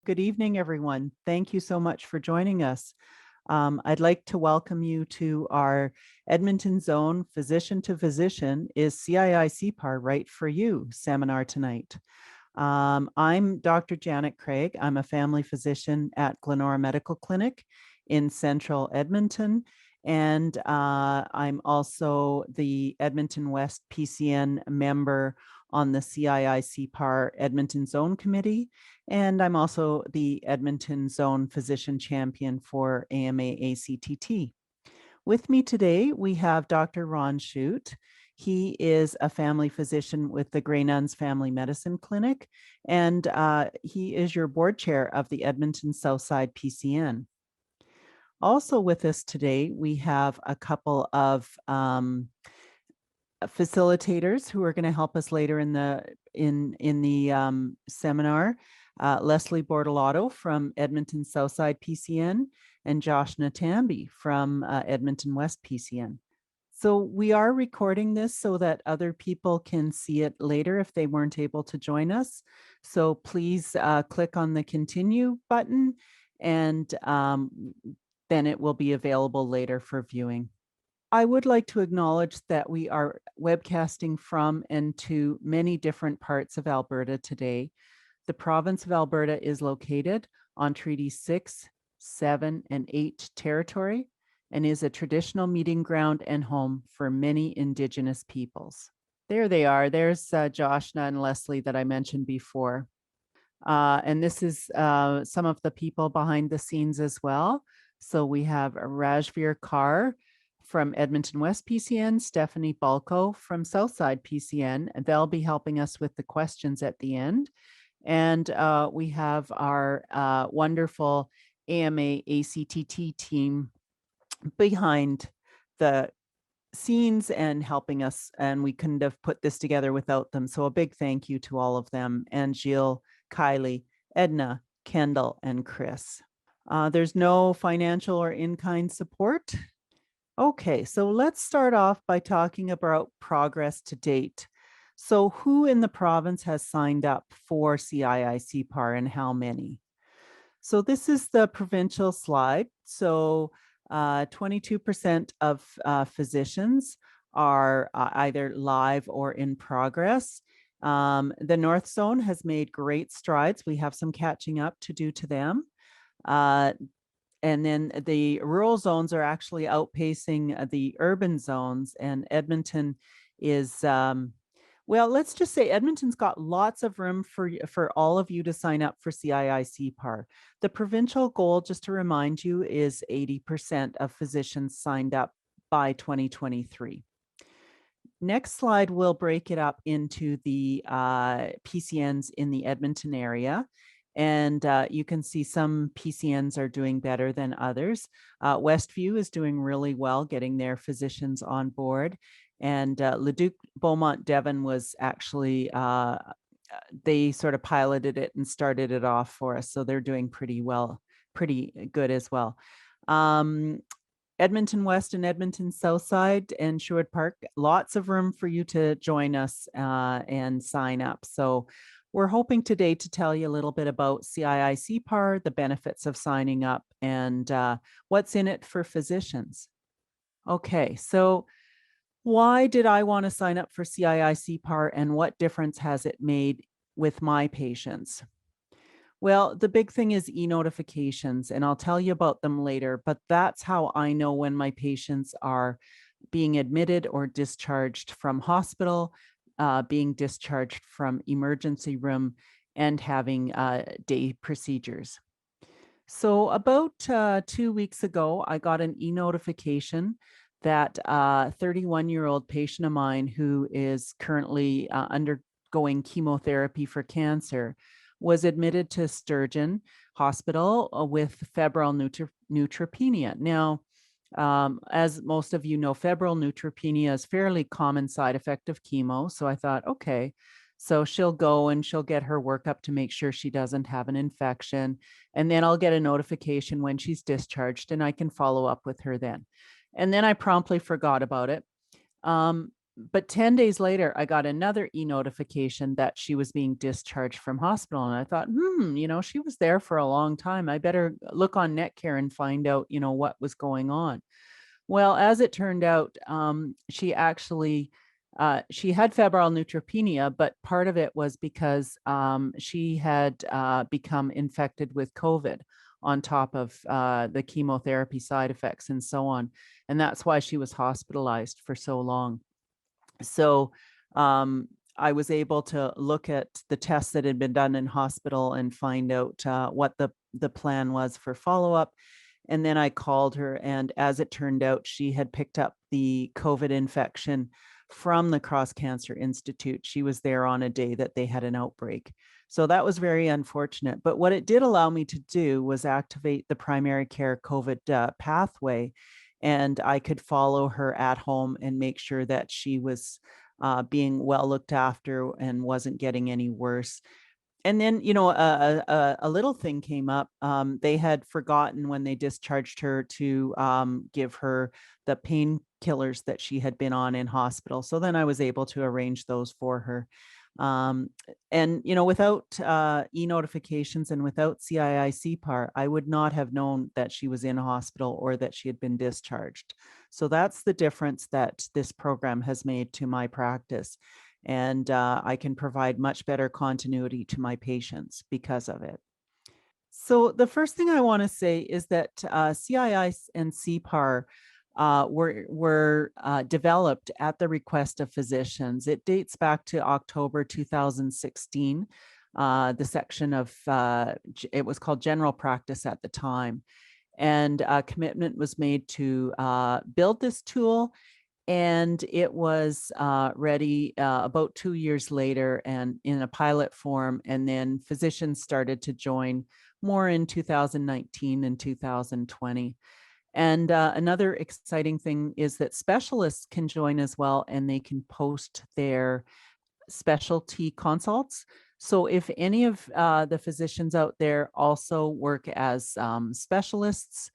Good evening, everyone. Thank you so much for joining us. I'd like to welcome you to our Edmonton Zone Physician to Physician is CII CPAR Right for You seminar tonight. I'm Dr. Janet Craig. I'm a family physician at Glenora Medical Clinic in central Edmonton. And I'm also the Edmonton West PCN member on the CII CPAR Edmonton Zone Committee. And I'm also the Edmonton Zone Physician Champion for AMA ACTT. With me today, we have Dr. Ron Shute. He is a family physician with the Grey Nuns Family Medicine Clinic, and he is your board chair of the Edmonton Southside PCN. Also with us today, we have a couple of facilitators who are going to help us later in the seminar. Leslie Bortolotto from Edmonton Southside PCN and Joshna Tambe from Edmonton West PCN. So we are recording this so that other people can see it later if they weren't able to join us. So please click on the continue button and then it will be available later for viewing. I would like to acknowledge that we are webcasting from and to many different parts of Alberta today. The province of Alberta is located on Treaty 6, 7, and 8 territory and is a traditional meeting ground and home for many Indigenous peoples. There they are. There's Joshna and Leslie that I mentioned before. And this is some of the people behind the scenes as well. So we have Rajveer Kaur from Edmonton West PCN, Stephanie Balco from Southside PCN, and they'll be helping us with the questions at the end. And we have our wonderful AMA ACTT team behind the scenes and helping us, and we couldn't have put this together without them. So a big thank you to all of them, and Jill, Kylie, Edna, Kendall, and Chris. There's no financial or in-kind support. Okay, so let's start off by talking about progress to date. So who in the province has signed up for CII CPAR and how many? So this is the provincial slide. So 22% of physicians are either live or in progress. The North Zone has made great strides. We have some catching up to do to them. And then the rural zones are actually outpacing the urban zones, and Edmonton is, well, let's just say Edmonton's got lots of room for all of you to sign up for CII CPAR. The provincial goal, just to remind you, is 80% of physicians signed up by 2023. Next slide, we'll break it up into the PCNs in the Edmonton area. And you can see some PCNs are doing better than others. Westview is doing really well getting their physicians on board. And Leduc Beaumont Devon was actually, they sort of piloted it and started it off for us. So they're doing pretty well, pretty good as well. Edmonton West and Edmonton Southside and Shute Park, lots of room for you to join us and sign up. So we're hoping today to tell you a little bit about CII CPAR, the benefits of signing up, and what's in it for physicians. Okay, so why did I want to sign up for CII CPAR and what difference has it made with my patients? Well, the big thing is e-notifications, and I'll tell you about them later, but that's how I know when my patients are being admitted or discharged from hospital, being discharged from emergency room, and having day procedures. So about 2 weeks ago, I got an e-notification that a 31-year-old patient of mine who is currently undergoing chemotherapy for cancer was admitted to Sturgeon Hospital with febrile neutropenia. Now, as most of you know, febrile neutropenia is a fairly common side effect of chemo. So I thought, okay, so she'll go and she'll get her workup to make sure she doesn't have an infection. And then I'll get a notification when she's discharged and I can follow up with her then. And then I promptly forgot about it. but 10 days later, I got another e-notification that she was being discharged from hospital. And I thought, she was there for a long time. I better look on NetCare and find out, what was going on. Well, as it turned out, she actually she had febrile neutropenia, but part of it was because she had become infected with COVID on top of the chemotherapy side effects and so on. And that's why she was hospitalized for so long. So I was able to look at the tests that had been done in hospital and find out what the plan was for follow-up. And then I called her, and as it turned out, she had picked up the COVID infection from the Cross Cancer Institute. She was there on a day that they had an outbreak. So that was very unfortunate. But what it did allow me to do was activate the primary care COVID pathway, and I could follow her at home and make sure that she was being well looked after and wasn't getting any worse. And then, a little thing came up. They had forgotten when they discharged her to give her the painkillers that she had been on in hospital. So then I was able to arrange those for her. And, without e-notifications and without CII CPAR, I would not have known that she was in hospital or that she had been discharged. So that's the difference that this program has made to my practice. And I can provide much better continuity to my patients because of it. So the first thing I want to say is that CII and CPAR were developed at the request of physicians. It dates back to October 2016. The section of it was called general practice at the time, and a commitment was made to build this tool. And it was ready about 2 years later and in a pilot form. And then physicians started to join more in 2019 and 2020. And another exciting thing is that specialists can join as well, and they can post their specialty consults. So if any of the physicians out there also work as specialists,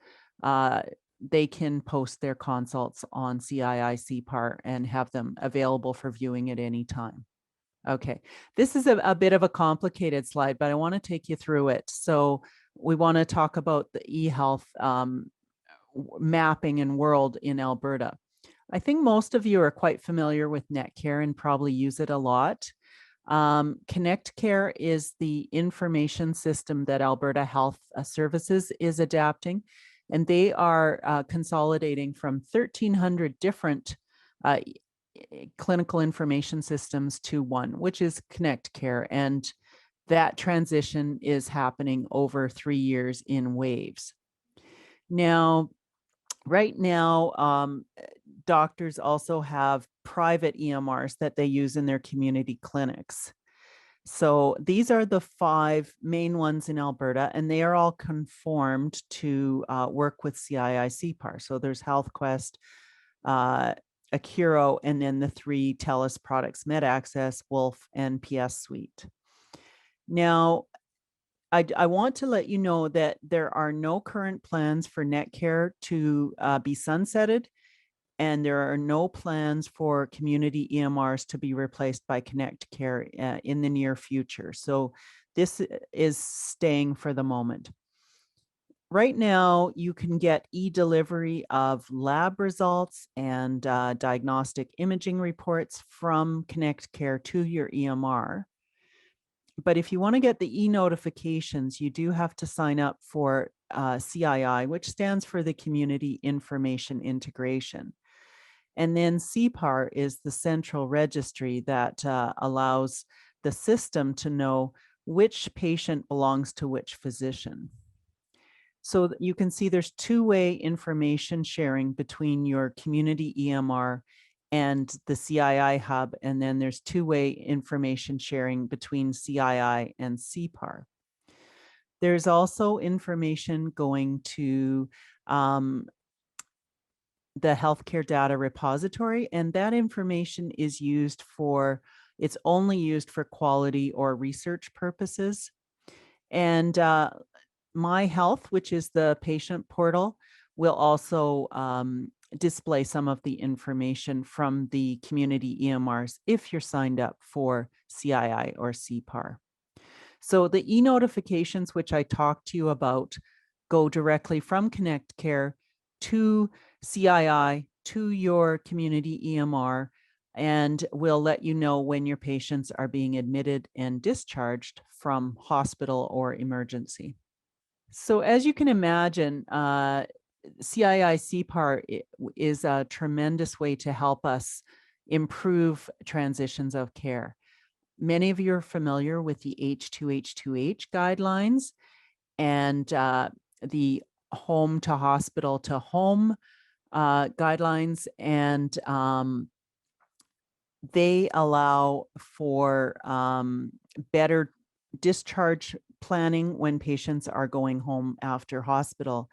they can post their consults on CII CPAR and have them available for viewing at any time. Okay, this is a bit of a complicated slide, but I want to take you through it. So we want to talk about the eHealth mapping and world in Alberta. I think most of you are quite familiar with NetCare and probably use it a lot. ConnectCare is the information system that Alberta Health Services is adapting, and they are consolidating from 1,300 different clinical information systems to one, which is ConnectCare, and that transition is happening over 3 years in waves. Now, right now, doctors also have private EMRs that they use in their community clinics. So these are the 5 main ones in Alberta, and they are all conformed to work with CII CPAR. So there's HealthQuest, Accuro, and then the 3 TELUS products, MedAccess, Wolf, and PS Suite. Now, I want to let you know that there are no current plans for NetCare to be sunsetted, and there are no plans for community EMRs to be replaced by ConnectCare in the near future. So this is staying for the moment. Right now, you can get e-delivery of lab results and diagnostic imaging reports from ConnectCare to your EMR. But if you want to get the e-notifications, you do have to sign up for CII, which stands for the Community Information Integration. And then CPAR is the central registry that allows the system to know which patient belongs to which physician. So you can see there's two-way information sharing between your community EMR and the CII hub, and then there's two-way information sharing between CII and CPAR. There's also information going to the healthcare data repository, and that information is used for, it's only used for quality or research purposes. And My Health, which is the patient portal, will also display some of the information from the community EMRs if you're signed up for CII or CPAR. So the e-notifications, which I talked to you about, go directly from Connect Care to CII, to your community EMR, and will let you know when your patients are being admitted and discharged from hospital or emergency. So as you can imagine, CII CPAR is a tremendous way to help us improve transitions of care. Many of you are familiar with the H2H2H guidelines and the home to hospital to home guidelines, and they allow for better discharge planning when patients are going home after hospital.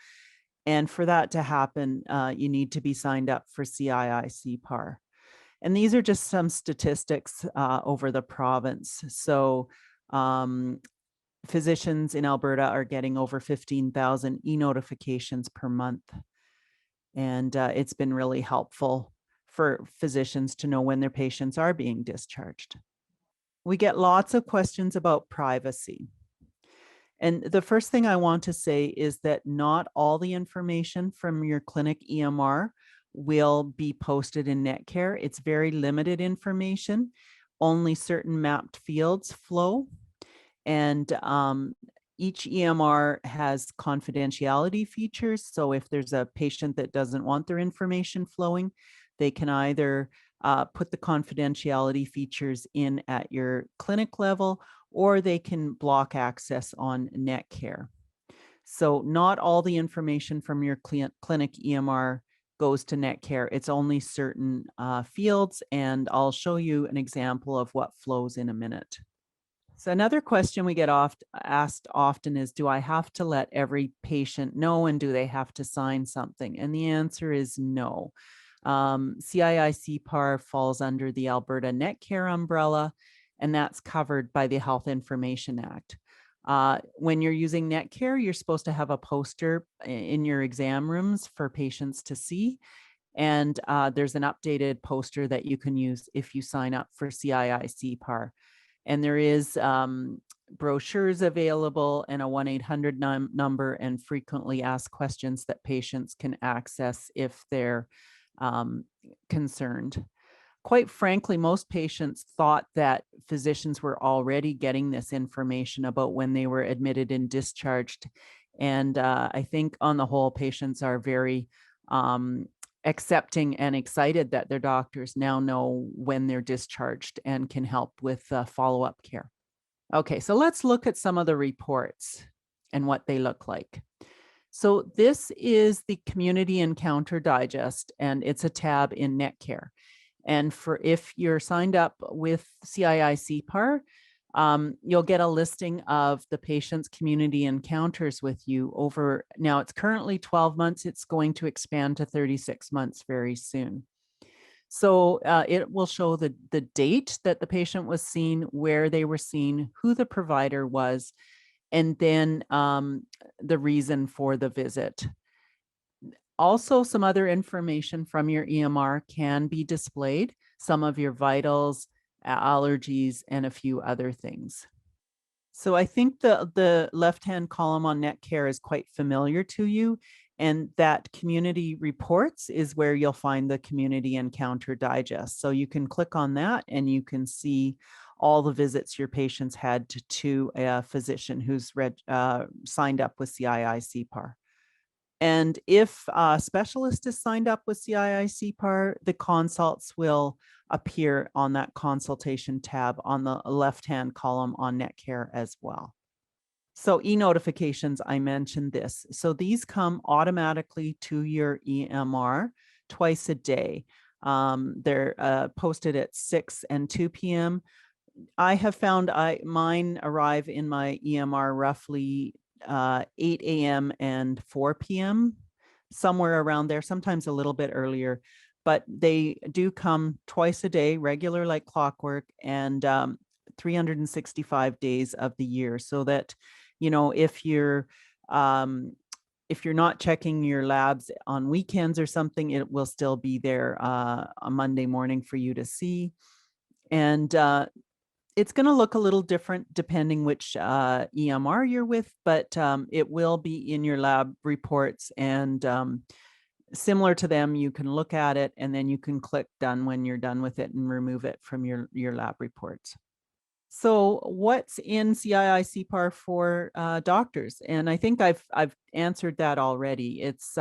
And for that to happen, you need to be signed up for CII CPAR. And these are just some statistics over the province. So physicians in Alberta are getting over 15,000 e-notifications per month. And it's been really helpful for physicians to know when their patients are being discharged. We get lots of questions about privacy. And the first thing I want to say is that not all the information from your clinic EMR will be posted in NetCare. It's very limited information. Only certain mapped fields flow. And each EMR has confidentiality features. So if there's a patient that doesn't want their information flowing, they can either put the confidentiality features in at your clinic level, or they can block access on NetCare. So not all the information from your clinic EMR goes to NetCare. It's only certain fields, and I'll show you an example of what flows in a minute. So another question we get asked often is, do I have to let every patient know, and do they have to sign something? And the answer is no. CII CPAR falls under the Alberta NetCare umbrella, and that's covered by the Health Information Act. When you're using NetCare, you're supposed to have a poster in your exam rooms for patients to see. And there's an updated poster that you can use if you sign up for CII CPAR. And there is brochures available and a 1-800 number and frequently asked questions that patients can access if they're concerned. Quite frankly, most patients thought that physicians were already getting this information about when they were admitted and discharged. And I think on the whole, patients are very accepting and excited that their doctors now know when they're discharged and can help with follow-up care. Okay, so let's look at some of the reports and what they look like. So this is the Community Encounter Digest, and it's a tab in NetCare. And for if you're signed up with CII CPAR, you'll get a listing of the patient's community encounters with you over, now it's currently 12 months, it's going to expand to 36 months very soon. So it will show the date that the patient was seen, where they were seen, who the provider was, and then the reason for the visit. Also, some other information from your EMR can be displayed, some of your vitals, allergies, and a few other things. So I think the left-hand column on NetCare is quite familiar to you, and that community reports is where you'll find the Community Encounter Digest. So you can click on that and you can see all the visits your patients had to a physician who's signed up with CII CPAR. And if a specialist is signed up with CII CPAR, the consults will appear on that consultation tab on the left-hand column on NetCare as well. So e-notifications, I mentioned this. So these come automatically to your EMR twice a day. They're posted at 6 and 2 p.m. I have found mine arrive in my EMR roughly 8 a.m. and 4 p.m., somewhere around there, sometimes a little bit earlier, but they do come twice a day, regular like clockwork, and 365 days of the year, so that, you know, if you're if you're not checking your labs on weekends or something, it will still be there on Monday morning for you to see. And it's going to look a little different depending which EMR you're with, but it will be in your lab reports, and similar to them, you can look at it and then you can click done when you're done with it and remove it from your lab reports. So what's in CII CPAR for doctors? And I think I've answered that already. It's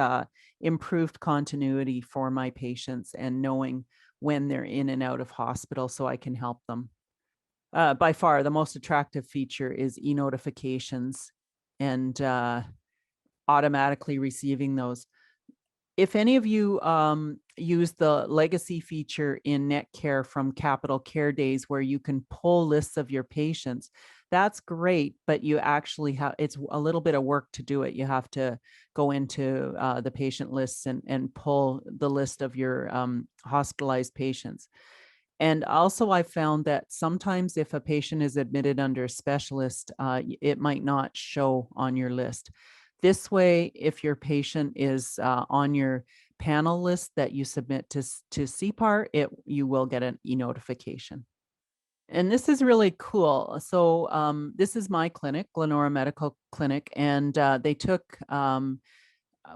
improved continuity for my patients and knowing when they're in and out of hospital so I can help them. By far, the most attractive feature is e-notifications and automatically receiving those. If any of you use the legacy feature in NetCare from Capital Care Days, where you can pull lists of your patients, that's great, but you actually have, it's a little bit of work to do it. You have to go into the patient lists and pull the list of your hospitalized patients. And also I found that sometimes if a patient is admitted under a specialist, it might not show on your list. This way, if your patient is on your panel list that you submit to CPAR, you will get an e-notification. And this is really cool. So this is my clinic, Glenora Medical Clinic, and they took,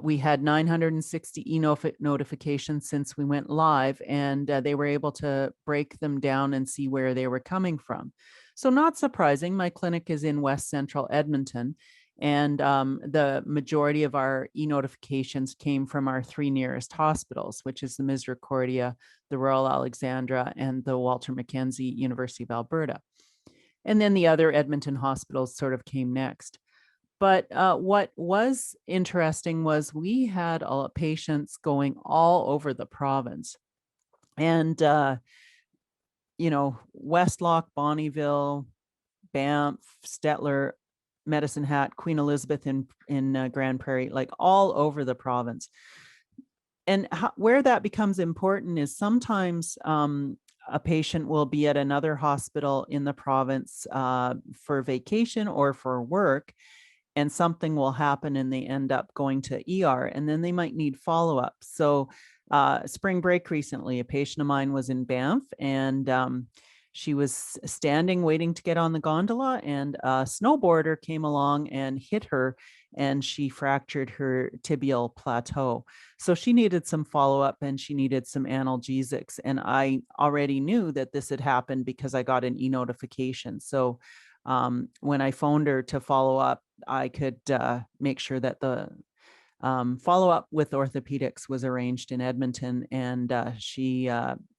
we had 960 e-notifications since we went live, and they were able to break them down and see where they were coming from. So not surprising, my clinic is in West Central Edmonton, and the majority of our e-notifications came from our 3 nearest hospitals, which is the Misericordia, the Royal Alexandra, and the Walter Mackenzie University of Alberta. And then the other Edmonton hospitals sort of came next. But what was interesting was we had patients going all over the province. And, you know, Westlock, Bonnyville, Banff, Stettler, Medicine Hat, Queen Elizabeth in Grand Prairie, like all over the province. And where that becomes important is sometimes a patient will be at another hospital in the province for vacation or for work, and something will happen and they end up going to ER, and then they might need follow-up. So spring break recently, a patient of mine was in Banff, and she was standing waiting to get on the gondola, and a snowboarder came along and hit her, and she fractured her tibial plateau. So she needed some follow-up and she needed some analgesics. And I already knew that this had happened because I got an e-notification. So when I phoned her to follow up, I could make sure that the follow-up with orthopedics was arranged in Edmonton, and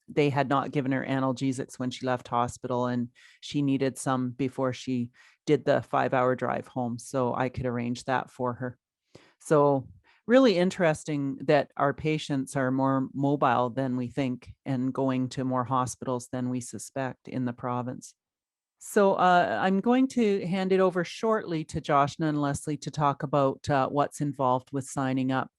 they had not given her analgesics when she left hospital, and she needed some before she did the 5-hour drive home. So I could arrange that for her. So really interesting that our patients are more mobile than we think and going to more hospitals than we suspect in the province. So I'm going to hand it over shortly to Joshna and Leslie to talk about what's involved with signing up.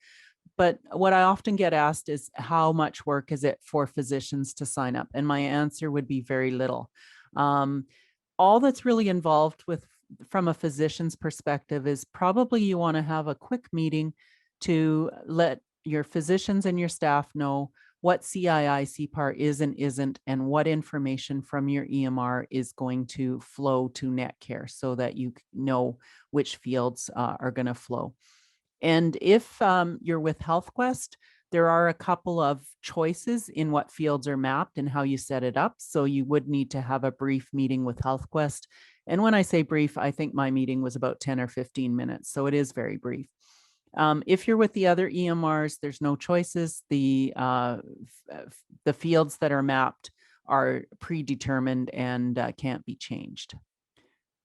But what I often get asked is, how much work is it for physicians to sign up? And my answer would be very little. All that's really involved with, from a physician's perspective, is probably you want to have a quick meeting to let your physicians and your staff know what CII CPAR is and isn't, and what information from your EMR is going to flow to NetCare, so that you know which fields are going to flow. And if you're with HealthQuest, there are a couple of choices in what fields are mapped and how you set it up. So you would need to have a brief meeting with HealthQuest. And when I say brief, I think my meeting was about 10 or 15 minutes. So it is very brief. If you're with the other EMRs, there's no choices. The fields that are mapped are predetermined and can't be changed.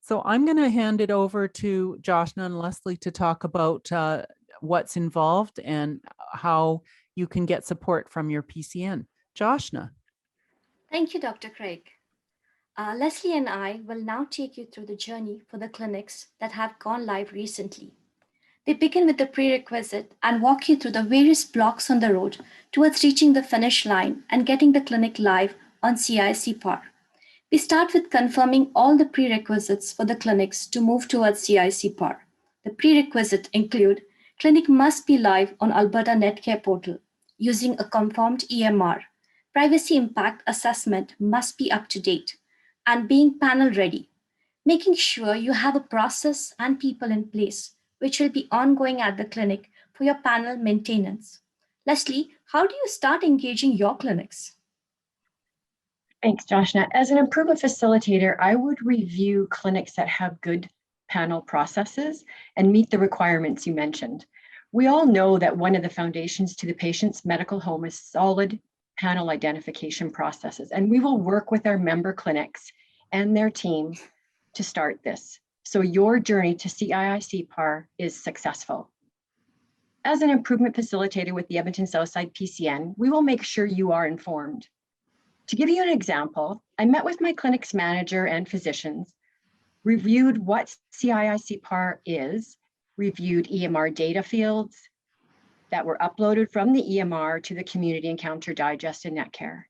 So I'm going to hand it over to Joshna and Leslie to talk about what's involved and how you can get support from your PCN. Joshna. Thank you, Dr. Craig. Leslie and I will now take you through the journey for the clinics that have gone live recently. They begin with the prerequisite and walk you through the various blocks on the road towards reaching the finish line and getting the clinic live on CII CPAR. We start with confirming all the prerequisites for the clinics to move towards CII CPAR. The prerequisites include clinic must be live on Alberta Netcare portal using a confirmed EMR. Privacy impact assessment must be up to date and being panel ready, making sure you have a process and people in place, which will be ongoing at the clinic for your panel maintenance. Leslie, how do you start engaging your clinics? Thanks, Joshna. As an improvement facilitator, I would review clinics that have good panel processes and meet the requirements you mentioned. We all know that one of the foundations to the patient's medical home is solid panel identification processes, and we will work with our member clinics and their teams to start this, so your journey to CII CPAR is successful. As an improvement facilitator with the Edmonton Southside PCN, we will make sure you are informed. To give you an example, I met with my clinic's manager and physicians, reviewed what CII CPAR is, reviewed EMR data fields that were uploaded from the EMR to the Community Encounter Digest in Netcare,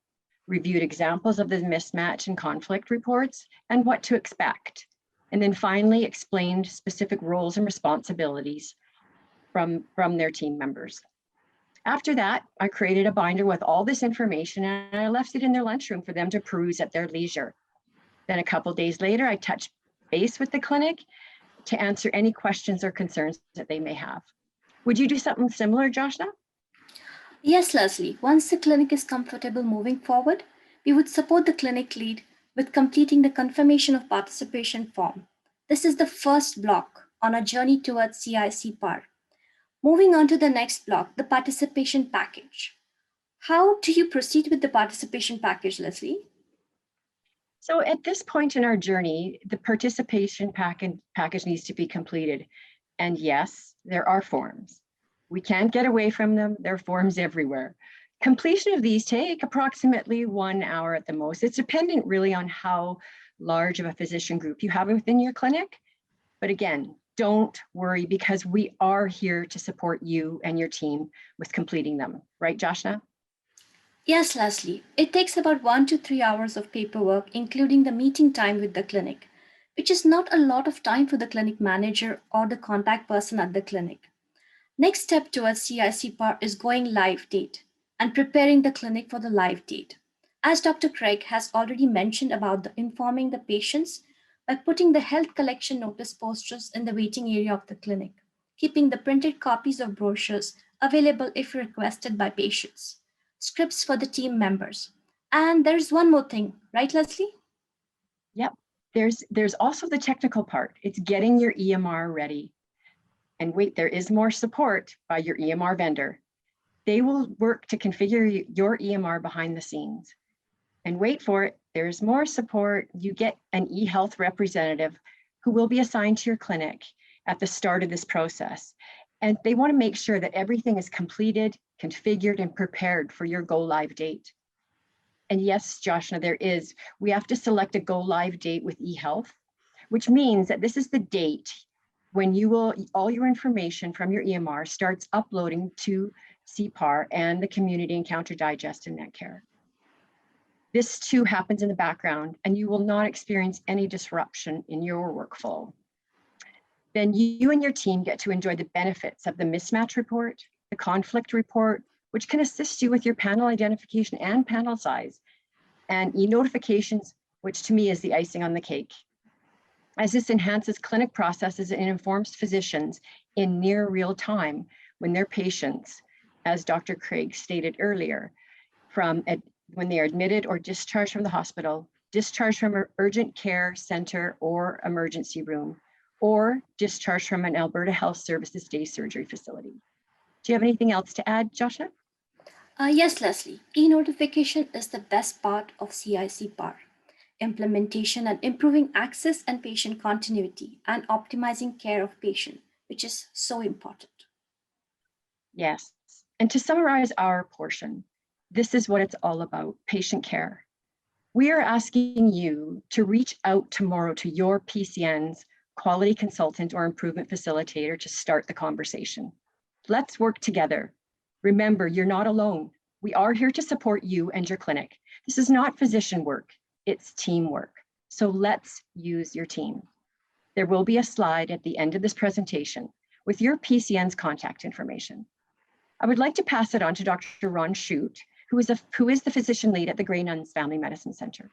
reviewed examples of the mismatch and conflict reports and what to expect, and then finally explained specific roles and responsibilities from their team members. After that, I created a binder with all this information and I left it in their lunchroom for them to peruse at their leisure. Then a couple days later, I touched base with the clinic to answer any questions or concerns that they may have. Would you do something similar, Joshna? Yes, Leslie. Once the clinic is comfortable moving forward, we would support the clinic lead with completing the confirmation of participation form. This is the first block on our journey towards CII CPAR. Moving on to the next block, the participation package. How do you proceed with the participation package, Leslie? So at this point in our journey, the participation package needs to be completed. And yes, there are forms. We can't get away from them. There are forms everywhere. Completion of these take approximately 1 hour at the most. It's dependent really on how large of a physician group you have within your clinic. But again, don't worry because we are here to support you and your team with completing them. Right, Joshna? Yes, Leslie. It takes about 1 to 3 hours of paperwork, including the meeting time with the clinic, which is not a lot of time for the clinic manager or the contact person at the clinic. Next step towards CII CPAR is going live date and preparing the clinic for the live date. As Dr. Craig has already mentioned about informing the patients by putting the health collection notice posters in the waiting area of the clinic, keeping the printed copies of brochures available if requested by patients, scripts for the team members. And there's one more thing, right, Leslie? Yep. There's also the technical part. It's getting your EMR ready. And wait, there is more support by your EMR vendor. They will work to configure your EMR behind the scenes. And wait for it, there's more support. You get an eHealth representative who will be assigned to your clinic at the start of this process. And they want to make sure that everything is completed, configured, and prepared for your go live date. And yes, Joshna, we have to select a go live date with eHealth, which means that this is the date when all your information from your EMR starts uploading to CPAR and the Community Encounter Digest in Netcare. This too happens in the background and you will not experience any disruption in your workflow. Then you and your team get to enjoy the benefits of the mismatch report, the conflict report, which can assist you with your panel identification and panel size, and e-notifications, which to me is the icing on the cake, as this enhances clinic processes and informs physicians in near real time when their patients, as Dr. Craig stated earlier, when they are admitted or discharged from the hospital, discharged from an urgent care center or emergency room, or discharged from an Alberta Health Services day surgery facility. Do you have anything else to add, Joshna? Yes, Leslie. E-notification is the best part of CII CPAR. Implementation and improving access and patient continuity and optimizing care of patient, which is so important. Yes, and to summarize our portion, this is what it's all about, patient care. We are asking you to reach out tomorrow to your PCN's quality consultant or improvement facilitator to start the conversation. Let's work together. Remember, you're not alone. We are here to support you and your clinic. This is not physician work, it's teamwork. So let's use your team. There will be a slide at the end of this presentation with your PCN's contact information. I would like to pass it on to Dr. Ron Shute, who is the physician lead at the Grey Nuns Family Medicine Center,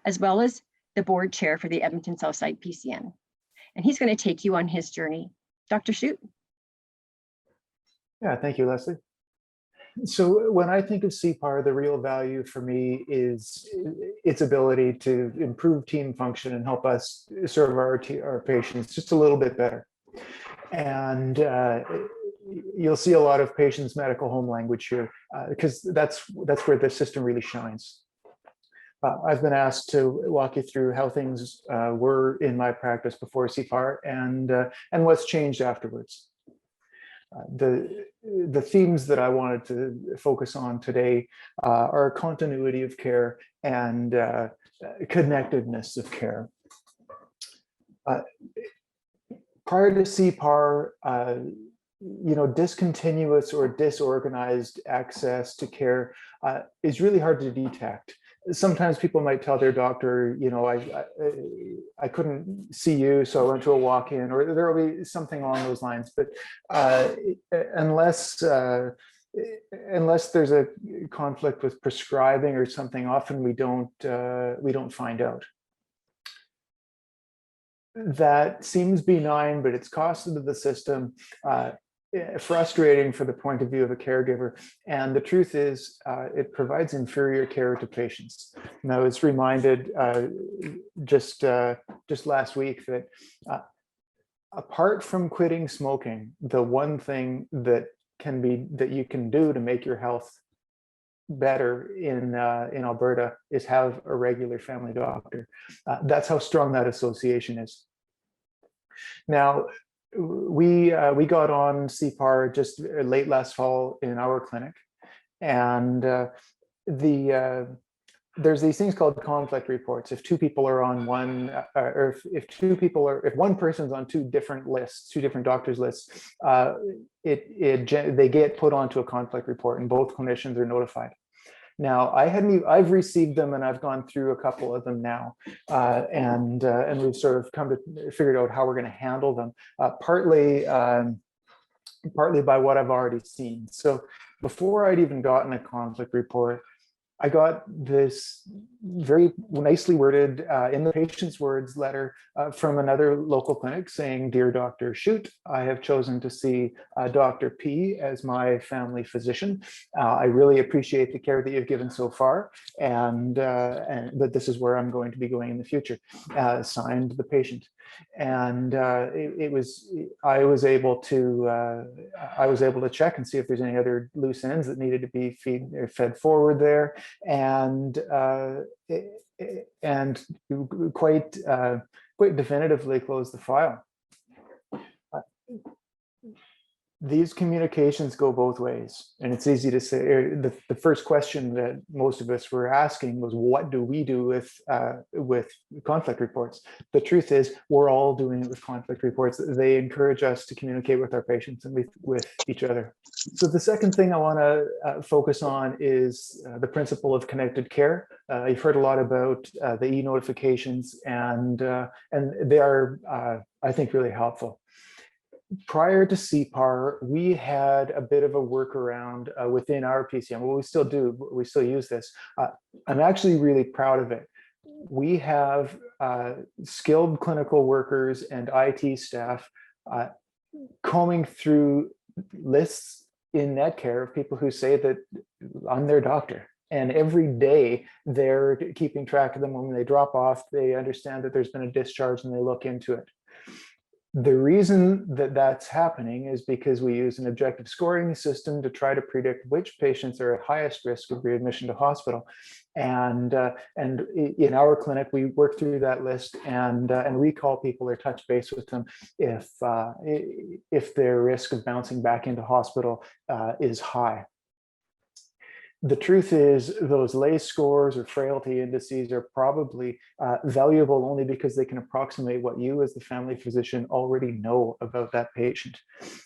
as well as the board chair for the Edmonton Southside PCN. And he's going to take you on his journey. Dr. Shute. Yeah, thank you, Leslie. So when I think of CPAR, the real value for me is its ability to improve team function and help us serve our patients just a little bit better. And you'll see a lot of patients' medical home language here because that's where the system really shines. I've been asked to walk you through how things were in my practice before CPAR and what's changed afterwards. The themes that I wanted to focus on today are continuity of care and connectedness of care. Prior to CPAR, discontinuous or disorganized access to care is really hard to detect. Sometimes people might tell their doctor, I couldn't see you, so I went to a walk-in, or there will be something along those lines. But unless there's a conflict with prescribing or something, often we don't find out. That seems benign, but it's costed to the system. Frustrating for the point of view of a caregiver. And the truth is, it provides inferior care to patients. And I was reminded just last week that apart from quitting smoking, the one thing that you can do to make your health better in Alberta is have a regular family doctor. That's how strong that association is. Now, we got on CPAR just late last fall in our clinic, and there's these things called conflict reports. If two people are on one, or if one person's on two different doctors' lists, they get put onto a conflict report, and both clinicians are notified. Now, I've received them, and I've gone through a couple of them now, and we've sort of come to figure out how we're going to handle them, partly by what I've already seen. So before I'd even gotten a conflict report, I got this very nicely worded, in the patient's words, letter from another local clinic saying, "Dear Dr. Shute, I have chosen to see Dr. P as my family physician. I really appreciate the care that you've given so far, and that this is where I'm going to be going in the future." Signed, the patient. And I was able to check and see if there's any other loose ends that needed to be fed forward there, and quite definitively close the file. These communications go both ways, and it's easy to say. The first question that most of us were asking was, what do we do with conflict reports? The truth is, we're all doing it with conflict reports. They encourage us to communicate with our patients and with each other. So the second thing I want to focus on is the principle of connected care. You've heard a lot about the e-notifications, and they are, I think, really helpful. Prior to CPAR, we had a bit of a workaround within our PCN. Well, we still do, we still use this. I'm actually really proud of it. We have skilled clinical workers and IT staff combing through lists in Netcare of people who say that I'm their doctor. And every day they're keeping track of them. When they drop off, they understand that there's been a discharge and they look into it. The reason that that's happening is because we use an objective scoring system to try to predict which patients are at highest risk of readmission to hospital. And in our clinic, we work through that list and recall people or touch base with them if their risk of bouncing back into hospital is high. The truth is, those lay scores or frailty indices are probably valuable only because they can approximate what you as the family physician already know about that patient.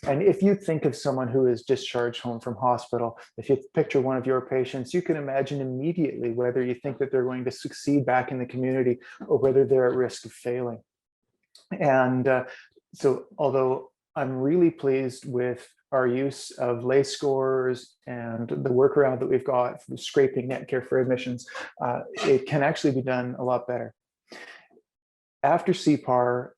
And if you think of someone who is discharged home from hospital, if you picture one of your patients, you can imagine immediately whether you think that they're going to succeed back in the community or whether they're at risk of failing. And so although I'm really pleased with our use of lay scores and the workaround that we've got for scraping net care for admissions. It can actually be done a lot better. After CPAR,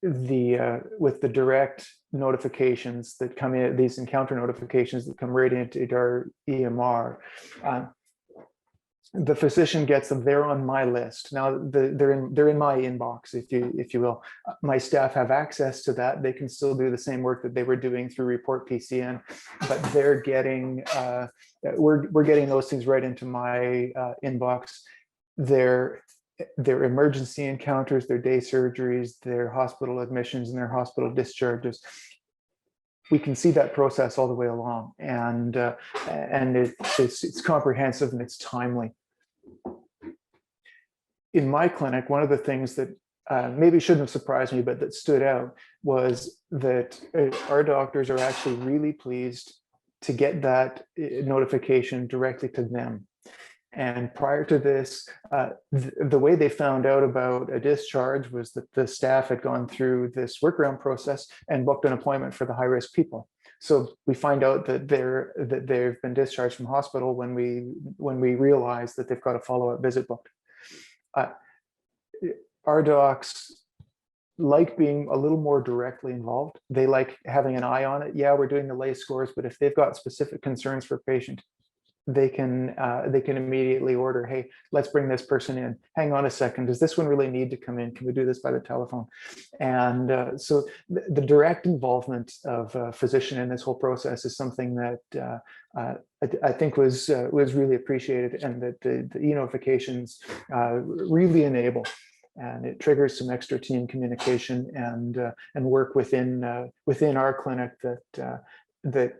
with the direct notifications that come in, these encounter notifications that come right into our EMR, the physician gets them. They're on my list now. They're in my inbox, if you will. My staff have access to that. They can still do the same work that they were doing through Report PCN, but they're getting we're getting those things right into my inbox. Their emergency encounters, their day surgeries, their hospital admissions, and their hospital discharges. We can see that process all the way along, and it's comprehensive and it's timely. In my clinic, one of the things that maybe shouldn't have surprised me, but that stood out was that our doctors are actually really pleased to get that notification directly to them. And prior to this, the way they found out about a discharge was that the staff had gone through this workaround process and booked an appointment for the high-risk people. So we find out that they've been discharged from hospital when we realize that they've got a follow-up visit booked. Our docs like being a little more directly involved. They like having an eye on it. Yeah, we're doing the lay scores, but if they've got specific concerns for a patient, they can immediately order, hey, let's bring this person in. Hang on a second, does this one really need to come in? Can we do this by the telephone? And so the direct involvement of a physician in this whole process is something that I think was really appreciated, and that the e-notifications really enable. And it triggers some extra team communication and work within our clinic that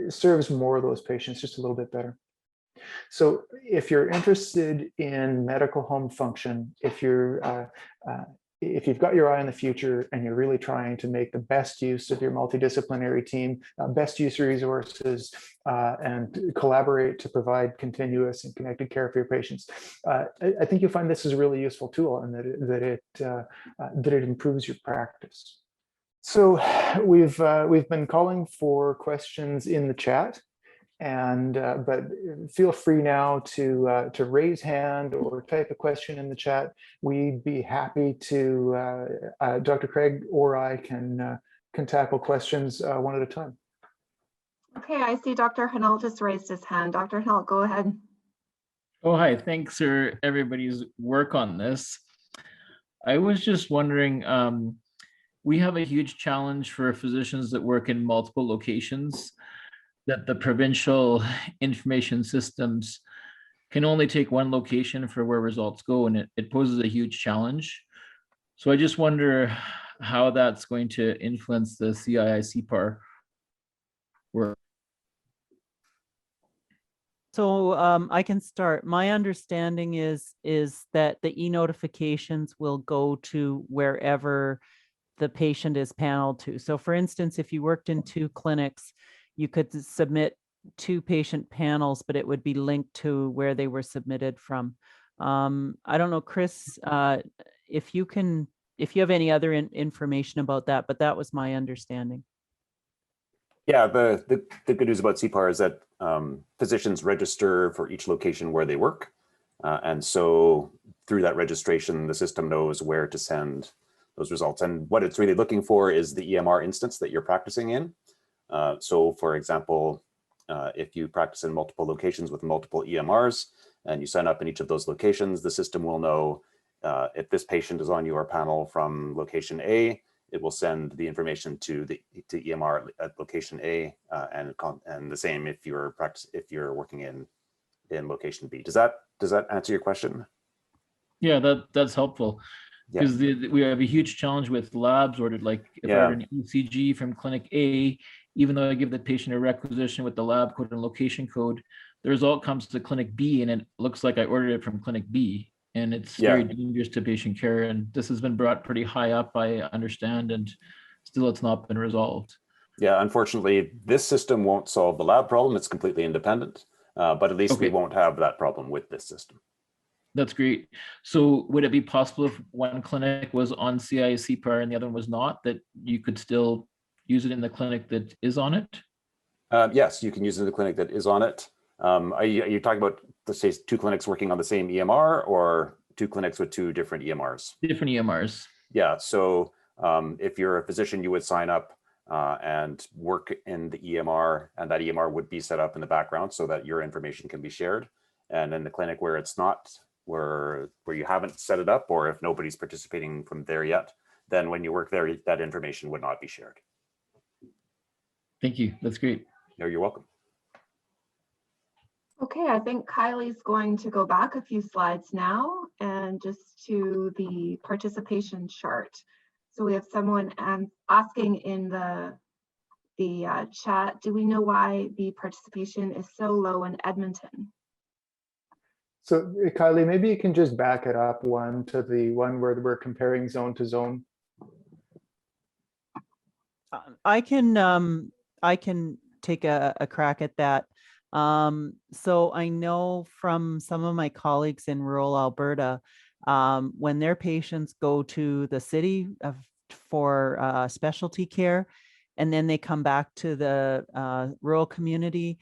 serves more of those patients just a little bit better. So if you're interested in medical home function, if you've got your eye on the future and you're really trying to make the best use of your multidisciplinary team, best use of resources, and collaborate to provide continuous and connected care for your patients, I think you'll find this is a really useful tool, and that it improves your practice. So we've been calling for questions in the chat. And but feel free now to raise hand or type a question in the chat. We'd be happy to, Dr. Craig or I can tackle questions one at a time. Okay, I see Dr. Hinault just raised his hand. Dr. Hinault, go ahead. Oh, hi. Thanks for everybody's work on this. I was just wondering, we have a huge challenge for physicians that work in multiple locations, that the provincial information systems can only take one location for where results go, and it poses a huge challenge. So I just wonder how that's going to influence the CII CPAR work. So I can start. My understanding is that the e-notifications will go to wherever the patient is paneled to. So for instance, if you worked in 2 clinics, you could submit 2 patient panels, but it would be linked to where they were submitted from. I don't know, Chris, if you have any other information about that, but that was my understanding. Yeah, the good news about CPAR is that physicians register for each location where they work. And so through that registration, the system knows where to send those results. And what it's really looking for is the EMR instance that you're practicing in. So for example, if you practice in multiple locations with multiple EMRs and you sign up in each of those locations, the system will know if this patient is on your panel from location A, it will send the information to EMR at location A, and the same if you're working in location B. Does that answer your question? Yeah, that's helpful. Because we have a huge challenge with labs ordered. Like if I order an ECG from clinic A, even though I give the patient a requisition with the lab code and location code, the result comes to clinic B and it looks like I ordered it from clinic B, and it's very dangerous to patient care. And this has been brought pretty high up, I understand, and still it's not been resolved. Yeah, unfortunately, this system won't solve the lab problem. It's completely independent, but at least we won't have that problem with this system. That's great. So would it be possible if one clinic was on CII CPAR and the other one was not, that you could still use it in the clinic that is on it? Yes, you can use it in the clinic that is on it. Are you talking about, let's say, two clinics working on the same EMR, or two clinics with two different EMRs? Different EMRs. Yeah, so if you're a physician, you would sign up and work in the EMR, and that EMR would be set up in the background so that your information can be shared. And in the clinic where it's not, where you haven't set it up, or if nobody's participating from there yet, then when you work there, that information would not be shared. Thank you. That's great. No, you're welcome. Okay, I think Kylie's going to go back a few slides now and just to the participation chart. So we have someone asking in the chat, do we know why the participation is so low in Edmonton? So Kylie, maybe you can just back it up one to the one where we're comparing zone to zone. I can take a crack at that. So I know from some of my colleagues in rural Alberta, when their patients go to the city for specialty care, and then they come back to the rural community,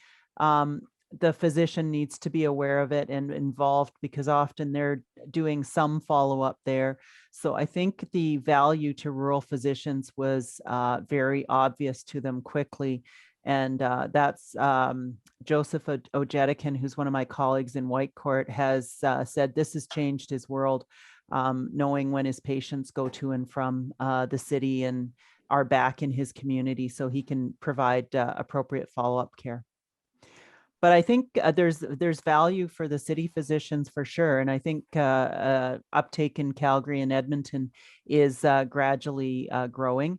the physician needs to be aware of it and involved, because often they're doing some follow-up there. So I think the value to rural physicians was very obvious to them quickly. And that's Joseph Ojedikin, who's one of my colleagues in Whitecourt, has said this has changed his world, knowing when his patients go to and from the city and are back in his community, so he can provide appropriate follow-up care. But I think there's value for the city physicians for sure. And I think uptake in Calgary and Edmonton is gradually growing.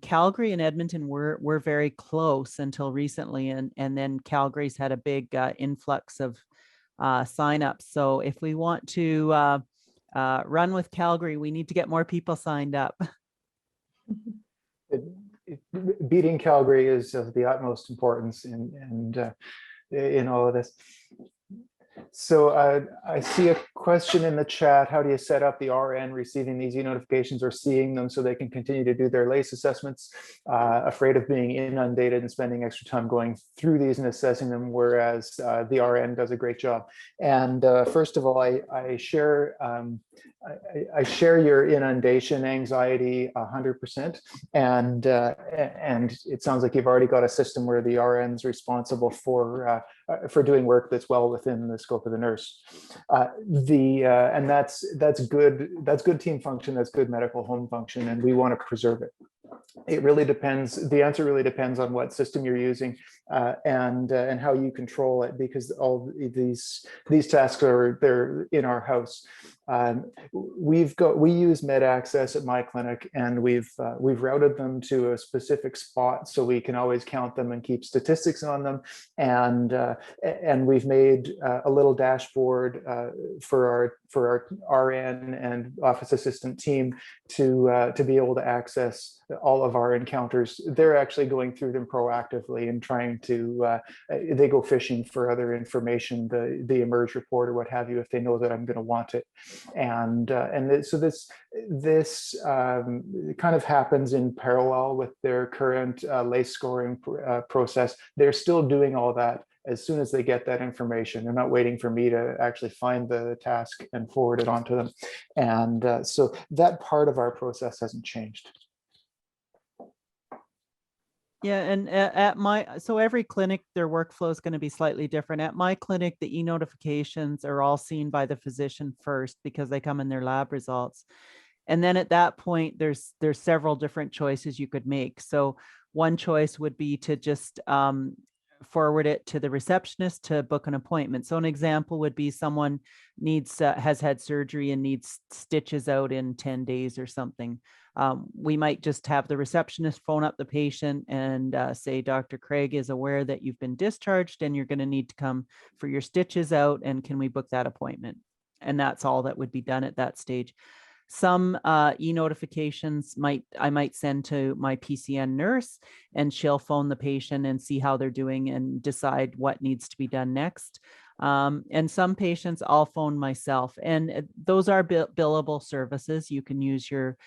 Calgary and Edmonton were very close until recently, and then Calgary's had a big influx of signups. So if we want to run with Calgary, we need to get more people signed up. Beating Calgary is of the utmost importance in all of this. So I see a question in the chat. How do you set up the RN receiving these e-notifications or seeing them so they can continue to do their LACE assessments, afraid of being inundated and spending extra time going through these and assessing them, whereas the RN does a great job. And first of all, I share your inundation anxiety 100%. And it sounds like you've already got a system where the RN's responsible for doing work that's well within the scope of the nurse. And that's good team function, that's good medical home function, and we want to preserve it. It really depends. The answer really depends on what system you're using and how you control it, because all these tasks they're in our house. We use MedAccess at my clinic, and we've routed them to a specific spot so we can always count them and keep statistics on them. And we've made a little dashboard for our RN and office assistant team to be able to access all of our encounters. They're actually going through them proactively and trying to, they go fishing for other information, the emerge report or what have you, if they know that I'm going to want it. So this kind of happens in parallel with their current LACE scoring process. They're still doing all that as soon as they get that information. They're not waiting for me to actually find the task and forward it on to them. And so that part of our process hasn't changed. Yeah, and so every clinic, their workflow is going to be slightly different. At my clinic, the e-notifications are all seen by the physician first because they come in their lab results. And then at that point, there's several different choices you could make. So one choice would be to just forward it to the receptionist to book an appointment. So an example would be someone has had surgery and needs stitches out in 10 days or something. We might just have the receptionist phone up the patient and say, Dr. Craig is aware that you've been discharged and you're going to need to come for your stitches out, and can we book that appointment? And that's all that would be done at that stage. Some e-notifications I might send to my PCN nurse, and she'll phone the patient and see how they're doing and decide what needs to be done next. And some patients I'll phone myself, and those are billable services. You can use your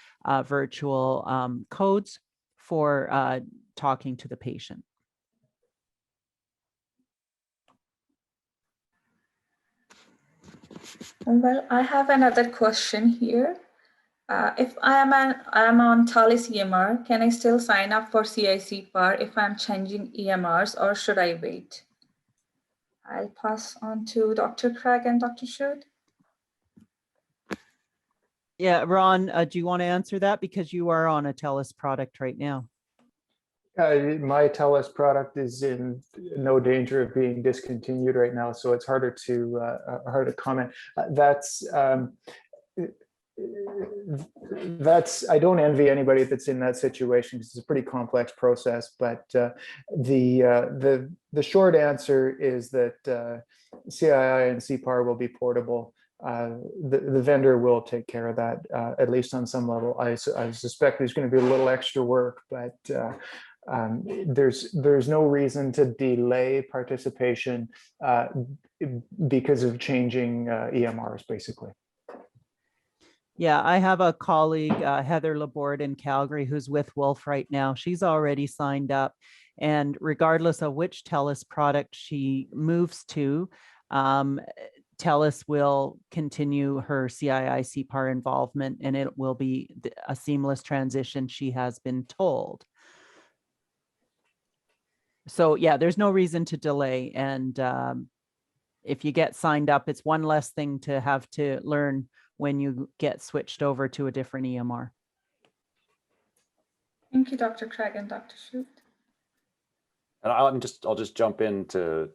virtual codes for talking to the patient. Well, I have another question here. If I am on TALIS EMR, can I still sign up for CII CPAR if I'm changing EMRs, or should I wait? I'll pass on to Dr. Craig and Dr. Shute. Yeah, Ron, do you want to answer that? Because you are on a TELUS product right now. My TELUS product is in no danger of being discontinued right now, so it's harder to comment. I don't envy anybody that's in that situation because it's a pretty complex process. But the short answer is that CII and CPAR will be portable. The vendor will take care of that, at least on some level. I suspect there's going to be a little extra work, but there's no reason to delay participation because of changing EMRs, basically. Yeah, I have a colleague, Heather Laborde in Calgary, who's with Wolf right now. She's already signed up, and regardless of which TELUS product she moves to, TELUS will continue her CII CPAR involvement, and it will be a seamless transition, she has been told. So yeah, there's no reason to delay. And if you get signed up, it's one less thing to have to learn when you get switched over to a different EMR. Thank you, Dr. Craig and Dr. Shute. And I'll just jump in to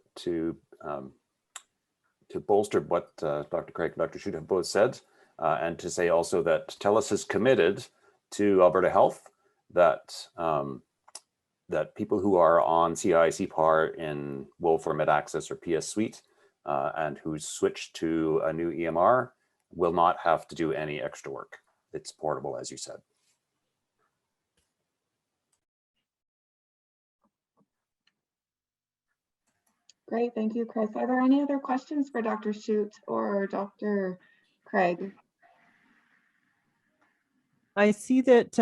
bolster what Dr. Craig and Dr. Shute have both said, and to say also that TELUS is committed to Alberta Health that that people who are on CII CPAR in Wolf or MedAccess or PS Suite and who switch to a new EMR will not have to do any extra work. It's portable, as you said. Great, thank you, Chris. Are there any other questions for Dr. Shute or Dr. Craig? I see that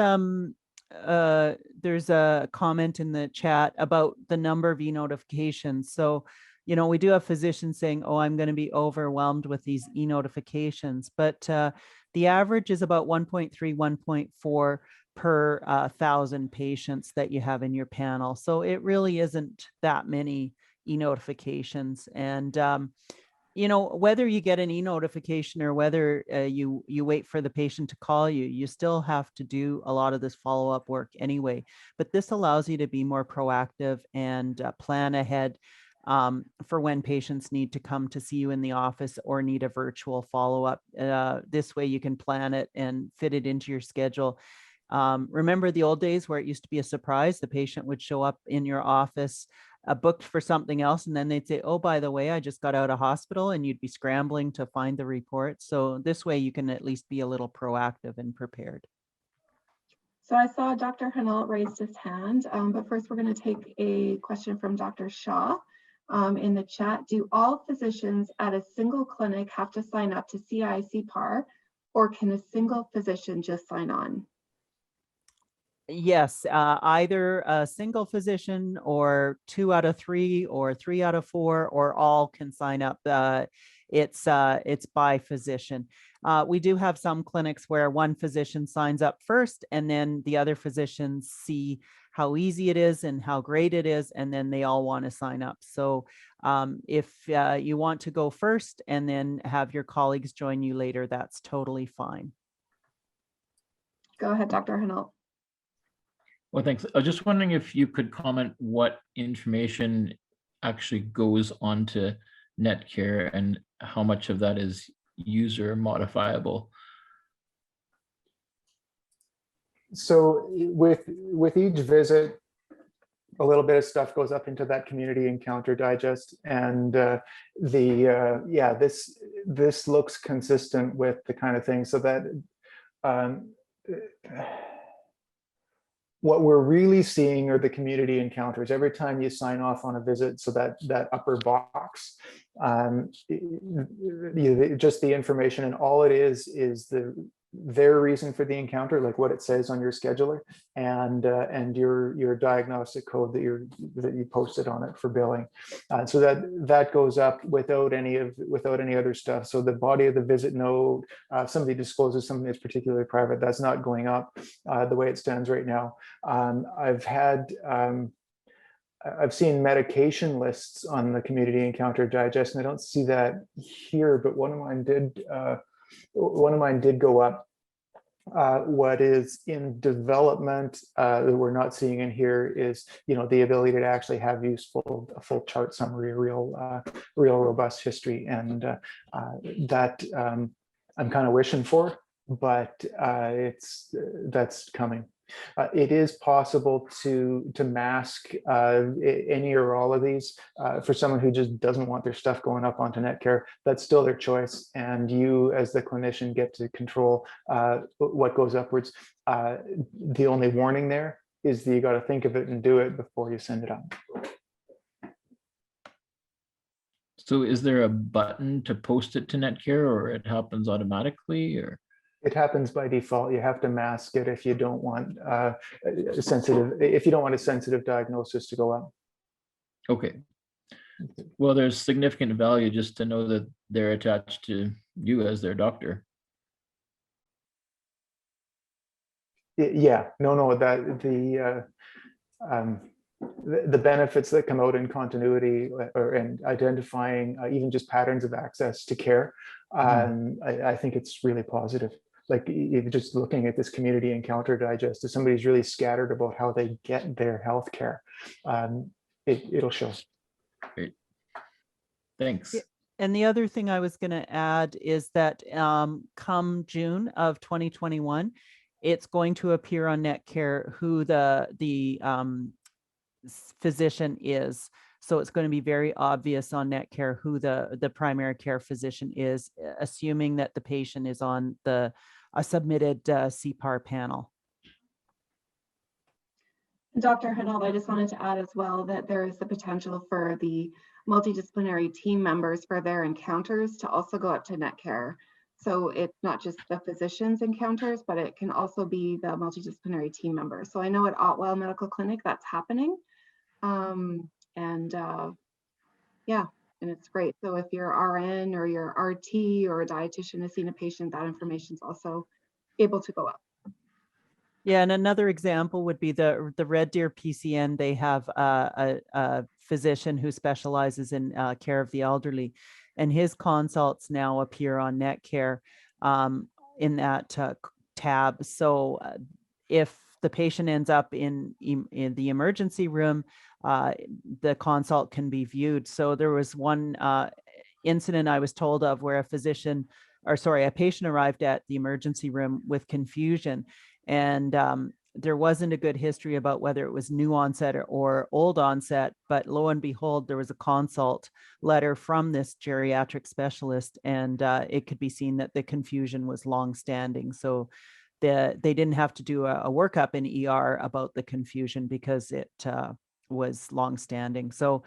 there's a comment in the chat about the number of e-notifications. So, you know, we do have physicians saying, oh, I'm going to be overwhelmed with these e-notifications, but the average is about 1.3, 1.4 per 1,000 patients that you have in your panel. So it really isn't that many e-notifications. And you know, whether you get an e-notification or whether you wait for the patient to call you, you still have to do a lot of this follow-up work anyway. But this allows you to be more proactive and plan ahead for when patients need to come to see you in the office or need a virtual follow-up. This way you can plan it and fit it into your schedule. Remember the old days where it used to be a surprise? The patient would show up in your office booked for something else, and then they'd say, oh, by the way, I just got out of hospital, and you'd be scrambling to find the report. So this way you can at least be a little proactive and prepared. So I saw Dr. Hinault raised his hand, but first we're going to take a question from Dr. Shaw in the chat. Do all physicians at a single clinic have to sign up to CII CPAR, or can a single physician just sign on? Yes, either a single physician or 2 out of 3 or 3 out of 4 or all can sign up. It's by physician. We do have some clinics where one physician signs up first and then the other physicians see how easy it is and how great it is, and then they all want to sign up. So if you want to go first and then have your colleagues join you later, that's totally fine. Go ahead, Dr. Hinault. Well, thanks. I was just wondering if you could comment what information actually goes onto Netcare and how much of that is user modifiable. So with each visit, a little bit of stuff goes up into that community encounter digest, and this looks consistent with the kind of thing, so that what we're really seeing are the community encounters. Every time you sign off on a visit, so that upper box, just the information, and all it is the their reason for the encounter, like what it says on your scheduler, and your diagnostic code that you posted on it for billing. So that goes up without any other stuff. So the body of the visit note, if somebody discloses something that's particularly private, that's not going up the way it stands right now. I've seen medication lists on the Community Encounter Digest, and I don't see that here, but one of mine did go up. What is in development that we're not seeing in here is, the ability to actually have a full chart summary, a real robust history, and that I'm kind of wishing for, but that's coming. It is possible to mask any or all of these for someone who just doesn't want their stuff going up onto Netcare. That's still their choice, and you as the clinician get to control what goes upwards. The only warning there is that you got to think of it and do it before you send it up. So is there a button to post it to Netcare, or it happens automatically, or? It happens by default. You have to mask it if you don't want a sensitive diagnosis to go up. Okay. Well, there's significant value just to know that they're attached to you as their doctor. Yeah, no, that the benefits that come out in continuity or in identifying even just patterns of access to care, I think it's really positive. Like, you're just looking at this Community Encounter Digest, if somebody's really scattered about how they get their health care, it'll show. Great. Thanks. And the other thing I was going to add is that come June of 2021, it's going to appear on Netcare who the physician is. So it's going to be very obvious on Netcare who the primary care physician is, assuming that the patient is on a submitted CPAR panel. Dr. Hinault, I just wanted to add as well that there is the potential for the multidisciplinary team members for their encounters to also go up to Netcare. So it's not just the physician's encounters, but it can also be the multidisciplinary team members. So I know at Otwell Medical Clinic that's happening. Yeah, and it's great. So if you're RN or your RT or a dietitian has seen a patient, that information is also able to go up. Yeah, and another example would be the Red Deer PCN. They have a physician who specializes in care of the elderly, and his consults now appear on Netcare in that tab. So if the patient ends up in the emergency room, the consult can be viewed. So there was one incident I was told of where a patient arrived at the emergency room with confusion, and there wasn't a good history about whether it was new onset or old onset, but lo and behold, there was a consult letter from this geriatric specialist, and it could be seen that the confusion was long-standing. So they didn't have to do a workup in ER about the confusion because it was long-standing. So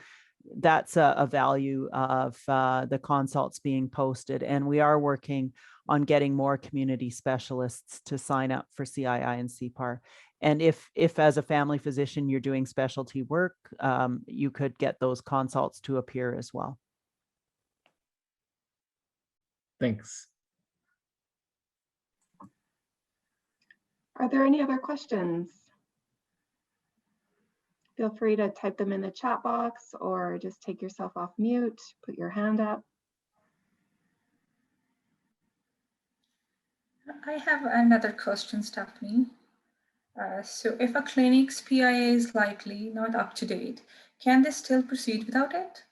that's a value of the consults being posted, and we are working on getting more community specialists to sign up for CII and CPAR. And if as a family physician you're doing specialty work, you could get those consults to appear as well. Thanks. Are there any other questions? Feel free to type them in the chat box or just take yourself off mute, put your hand up. I have another question, Stephanie. So if a clinic's PIA is likely not up to date, can they still proceed without it?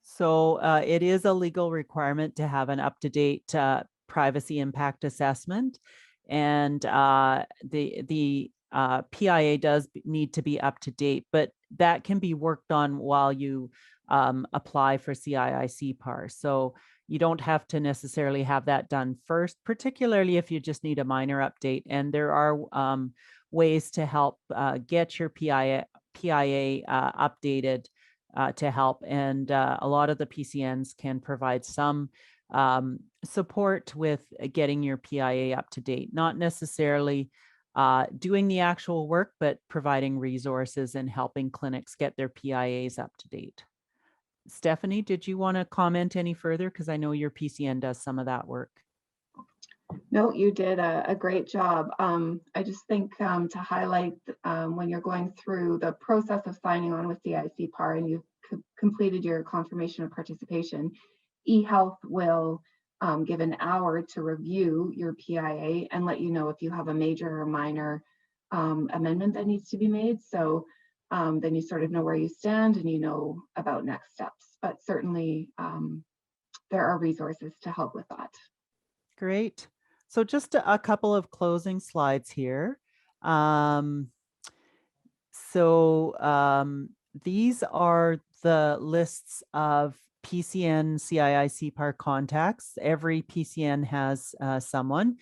So it is a legal requirement to have an up-to-date privacy impact assessment. And the PIA does need to be up to date, but that can be worked on while you apply for CII CPAR. So you don't have to necessarily have that done first, particularly if you just need a minor update. And there are ways to help get your PIA updated to help. And a lot of the PCNs can provide some support with getting your PIA up to date, not necessarily doing the actual work, but providing resources and helping clinics get their PIAs up to date. Stephanie, did you want to comment any further? Because I know your PCN does some of that work. No, you did a great job. I just think to highlight when you're going through the process of signing on with CII CPAR and you've completed your confirmation of participation, eHealth will give an hour to review your PIA and let you know if you have a major or minor amendment that needs to be made. So then you sort of know where you stand and you know about next steps. But certainly there are resources to help with that. Great. So just a couple of closing slides here. These are the lists of PCN CII CPAR contacts. Every PCN has someone.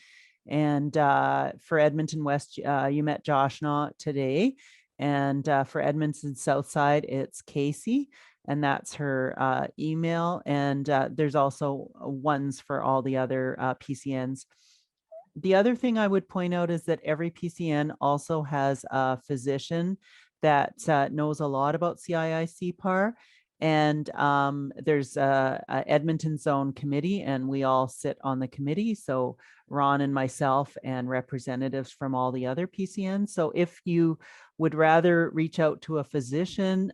And for Edmonton West, you met Joshna today. And for Edmonton Southside, it's Casey. And that's her email. And there's also ones for all the other PCNs. The other thing I would point out is that every PCN also has a physician that knows a lot about CII CPAR. And there's a Edmonton Zone committee, and we all sit on the committee. So Ron and myself and representatives from all the other PCNs. So if you would rather reach out to a physician,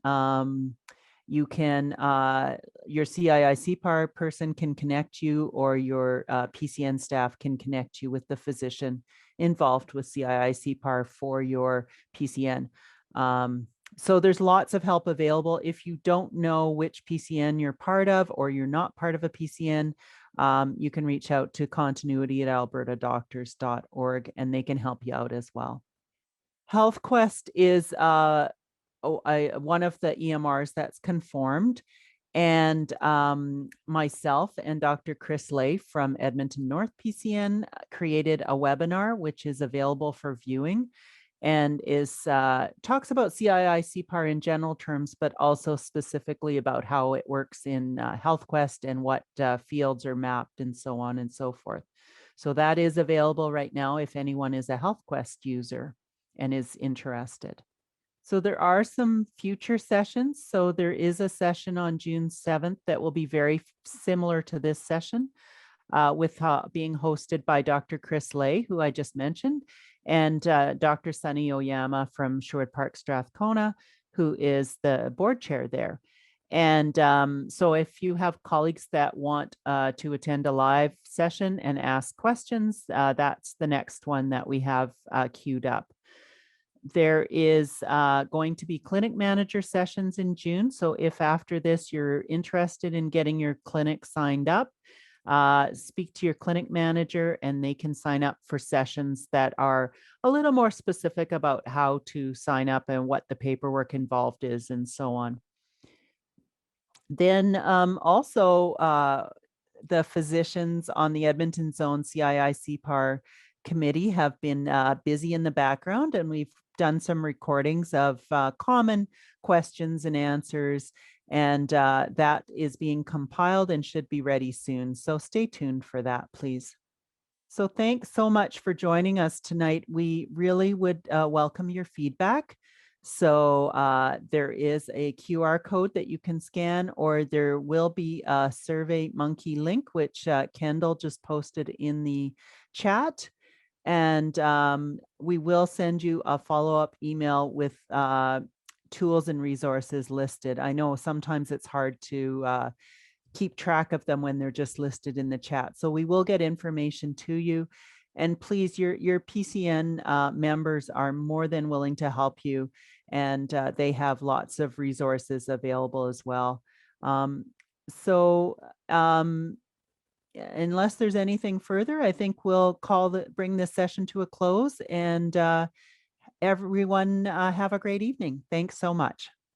you can, your CII CPAR person can connect you, or your PCN staff can connect you with the physician involved with CII CPAR for your PCN. So there's lots of help available. If you don't know which PCN you're part of, or you're not part of a PCN, you can reach out to continuity@albertadoctors.org and they can help you out as well. HealthQuest is one of the EMRs that's conformed, and myself and Dr. Chris Lay from Edmonton North PCN created a webinar which is available for viewing, and is talks about CII CPAR in general terms, but also specifically about how it works in HealthQuest and what fields are mapped and so on and so forth. So that is available right now if anyone is a HealthQuest user and is interested. So there are some future sessions. So there is a session on June 7th that will be very similar to this session, with being hosted by Dr. Chris Lay, who I just mentioned, and Dr. Sunny Oyama from Sherwood Park Strathcona, who is the board chair there. And so if you have colleagues that want to attend a live session and ask questions, that's the next one that we have queued up. There is going to be clinic manager sessions in June. So if after this you're interested in getting your clinic signed up, speak to your clinic manager and they can sign up for sessions that are a little more specific about how to sign up and what the paperwork involved is and so on. Then also the physicians on the Edmonton Zone CII CPAR committee have been busy in the background, and we've done some recordings of common questions and answers, and that is being compiled and should be ready soon. So stay tuned for that, please. So thanks so much for joining us tonight. We really would welcome your feedback. So there is a QR code that you can scan, or there will be a SurveyMonkey link, which Kendall just posted in the chat. And we will send you a follow-up email with tools and resources listed. I know sometimes it's hard to keep track of them when they're just listed in the chat. So we will get information to you. And please, your PCN members are more than willing to help you. And they have lots of resources available as well. Unless there's anything further, I think we'll bring this session to a close, and everyone have a great evening. Thanks so much.